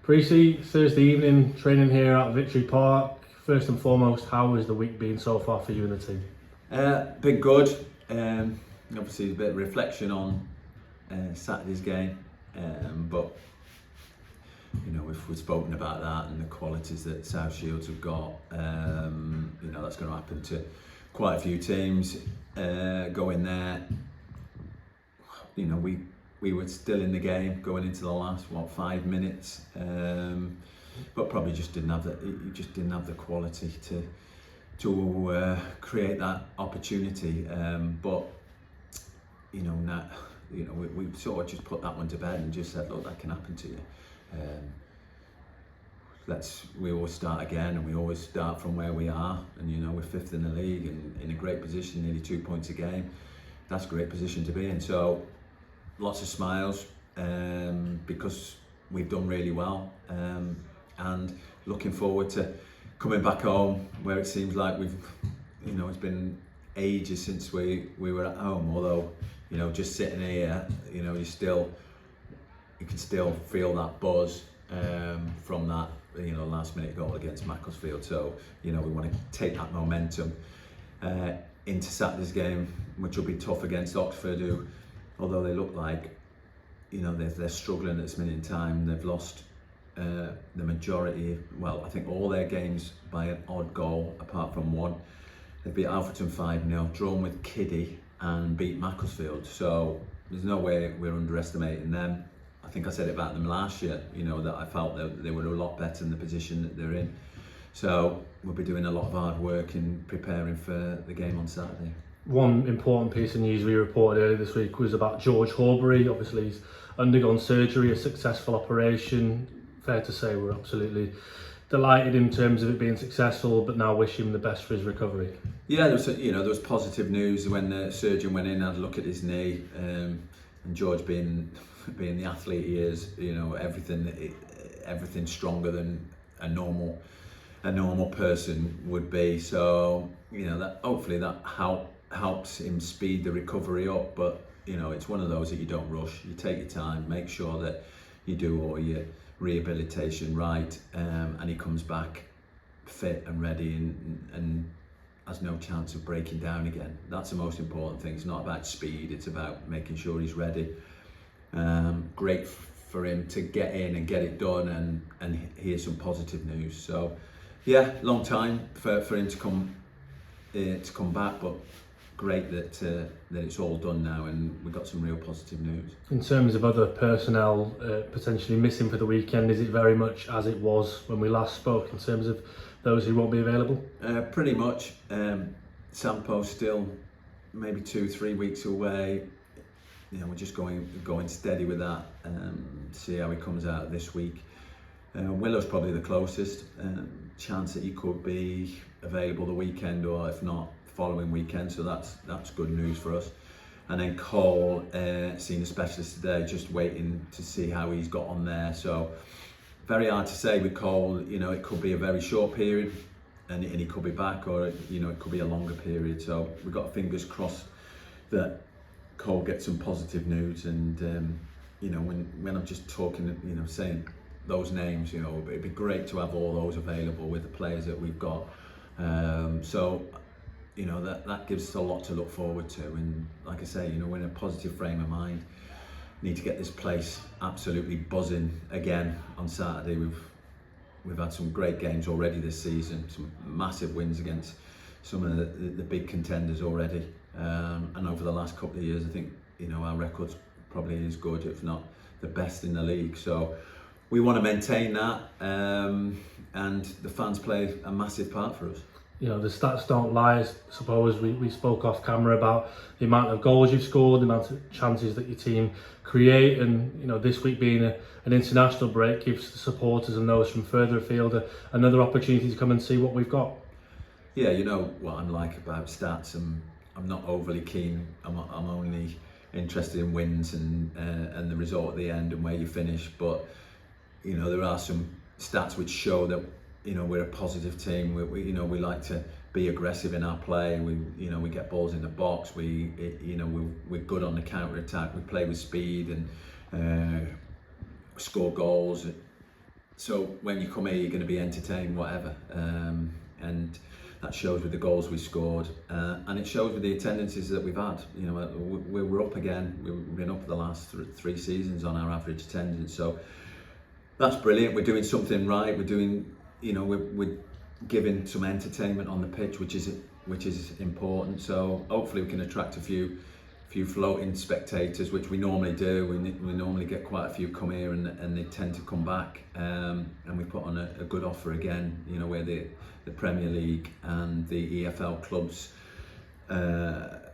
Preecy, Thursday evening, training here at Victory Park. First and foremost, how has the week been so far for you and the team? Been good. Obviously, a bit of reflection on Saturday's game, but you know we've spoken about that and the qualities that South Shields have got. You know that's going to happen to quite a few teams. Going there, you know we were still in the game going into the last 5 minutes, but probably just didn't have the quality to create that opportunity. But you know now, we sort of just put that one to bed and just said, look, that can happen to you. We always start again, and we always start from where we are. And you know we're fifth in the league and in a great position, nearly 2 points a game. That's a great position to be in. So lots of smiles because we've done really well, and looking forward to coming back home, where it seems like it's been ages since we were at home. Although just sitting here, you can still feel that buzz from that last minute goal against Macclesfield. So we want to take that momentum into Saturday's game, which will be tough against Oxford, who, although they look like they're struggling at this minute in time, they've lost the majority, I think all their games by an odd goal apart from one. They beat Alfreton 5-0, drawn with Kiddie and beat Macclesfield. So there's no way we're underestimating them. I think I said it about them last year, that I felt that they were a lot better in the position that they're in. So we'll be doing a lot of hard work in preparing for the game on Saturday. One important piece of news we reported earlier this week was about George Horbury. Obviously he's undergone surgery, a successful operation. Fair to say we're absolutely delighted in terms of it being successful, but now wish him the best for his recovery. Yeah, there was positive news when the surgeon went in, had a look at his knee, and George being the athlete he is, everything stronger than a normal person would be. So that hopefully that helps him speed the recovery up. But it's one of those that you don't rush. You take your time, make sure that you do all your rehabilitation right, and he comes back fit and ready and has no chance of breaking down again. That's the most important thing. It's not about speed, it's about making sure he's ready. Great for him to get in and get it done and hear some positive news. So yeah, long time for him to come back, but great that it's all done now and we've got some real positive news. In terms of other personnel potentially missing for the weekend, is it very much as it was when we last spoke in terms of those who won't be available? Pretty much. Sampo's still maybe 2-3 weeks away. We're just going steady with that, see how he comes out this week. Willow's probably the closest chance that he could be available the weekend, or if not, following weekend. So that's good news for us. And then Cole, seen a specialist today, just waiting to see how he's got on there. So very hard to say with Cole. It could be a very short period and he could be back, or it could be a longer period. So we've got fingers crossed that Cole gets some positive news. And when I'm just talking, saying those names, it'd be great to have all those available with the players that we've got. So that gives us a lot to look forward to. And like I say, we're in a positive frame of mind. Need to get this place absolutely buzzing again on Saturday. We've had some great games already this season, some massive wins against some of the big contenders already. And over the last couple of years, I think our record's probably as good, if not the best in the league. So we want to maintain that, and the fans play a massive part for us. The stats don't lie. I suppose we spoke off camera about the amount of goals you've scored, the amount of chances that your team create, and this week being an international break gives the supporters and those from further afield another opportunity to come and see what we've got. Yeah, what I'm like about stats. I'm not overly keen. I'm only interested in wins and the result at the end and where you finish. But there are some stats which show that we're a positive team. We like to be aggressive in our play. We get balls in the box. We're good on the counter attack. We play with speed and score goals. So when you come here, you're going to be entertained, whatever. And that shows with the goals we scored, and it shows with the attendances that we've had. You know, we're up again. We've been up the last three seasons on our average attendance. So that's brilliant. We're doing something right. We're doing, you know, we're giving some entertainment on the pitch, which is important. So hopefully we can attract a few floating spectators, which we normally do. We normally get quite a few come here, and they tend to come back. And we put on a good offer again, you know, where the Premier League and the EFL clubs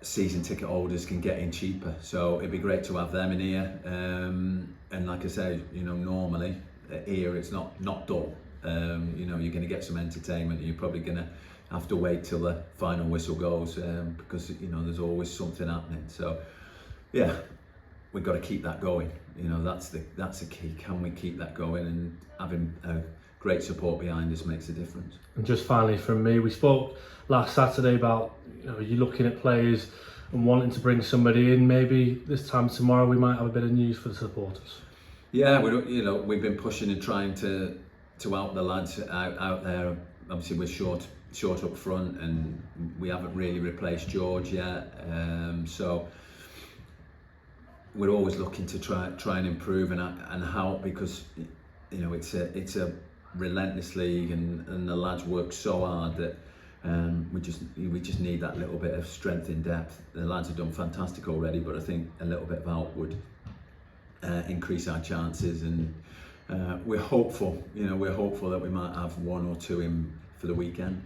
season ticket holders can get in cheaper. So it'd be great to have them in here. And like I say, you know, normally here it's not dull. You know, you're going to get some entertainment. You're probably going to have to wait till the final whistle goes, because, you know, there's always something happening. So yeah, we've got to keep that going. You know, that's the key. Can we keep that going? And having great support behind us makes a difference. And just finally from me, we spoke last Saturday about, you know, you looking at players and wanting to bring somebody in. Maybe this time tomorrow we might have a bit of news for the supporters. Yeah, we've been pushing and trying to help the lads out there. Obviously we're short up front, and we haven't really replaced George yet. So we're always looking to try and improve and help, because, you know, it's a relentless league, and the lads work so hard that we just need that little bit of strength in depth. The lads have done fantastic already, but I think a little bit of help would increase our chances. And we're hopeful, you know, that we might have one or two in for the weekend.